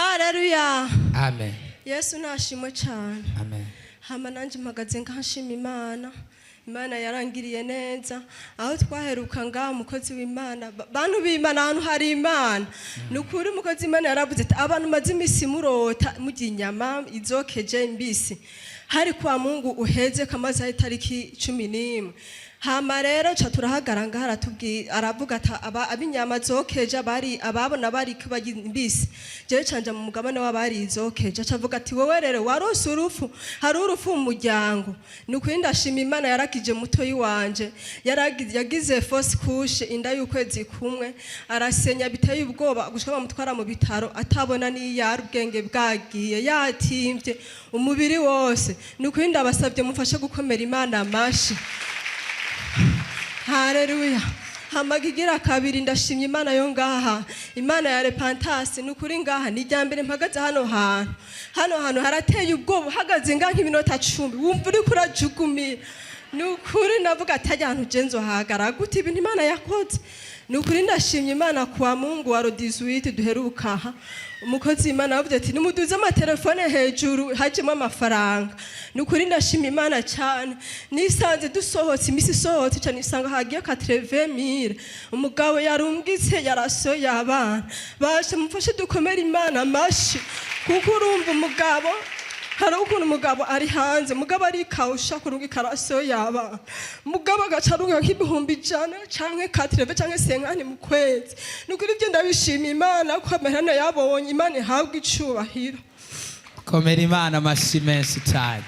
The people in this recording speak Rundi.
Haleluya. Amen. Yesu nashimwe cyane. Amen. Hama nanje mpagaze nkashima Imana. Imana yarangiriye neza. Aho twaheruka ngaho umukozi w'Imana. Bantu b'Imana ahantu hari Imana. Nukuri umukozi w'Imana yaravuze ati abantu maze imisi murota mujya inyama izokeje imbisi. Hari kwa Mungu uheze kamaze itariki 11. Hama rero cha turahagaranga haratubwira aravuga ati abinyama zokeje bari ababona bari kubagira imbisi. Je canje mu mugabane w'abari izokeje acavuga ati wowe rero warose urufu hari urufu mu muryango. Nukwinda shima Imana yarakije muto yiwanje yagize force couche inda y'ukwezi kumwe arasenya biteye ubwoba gushaka bamutwara mu bitaro atabona ni yarubwenge bwagiye yatimvye umubiri wose. Nukwinda basabye mufashe gukomera Imana amashi. Haleluya. Hamagigira kabiri ndashimye Imana yo ngaha. Imana ya repentance nukuri ngaha ni ryambere mpagaze hano hantu harateye ubwoba hagaze ngaha iminota 10 wumva uri kurajugumira. Nukuri navuga atajyantu jenzo hagara gute ibintu Imana yakoze. Nukuri ndashimye Imana kwa Mungu wa 18 duheruka aha. Umukozi Imana yavuze ati nimuduze amatelefone hejuru hajemo amafaranga. Nukuri ndashimye Imana cyane. Nisanze dusohotse imisi sohotse cyane isanga hagiye 80,000. Umugabo yarumbwitse yarasoye abana. Bashe mufashe dukomera Imana amashi. Kuko urumva umugabo hari ukuntu umugabo ari hanze umugabo ari kawusha kurungi karaso yaba umugabo agacaruga nk'ibihumbi 100 canke 40 canke 50 mu kwezi. Nukuri ibyo ndabishima Imana ko amerana yabonye Imana ihabwa icubahiro. Komera Imana amashi menshi cyane.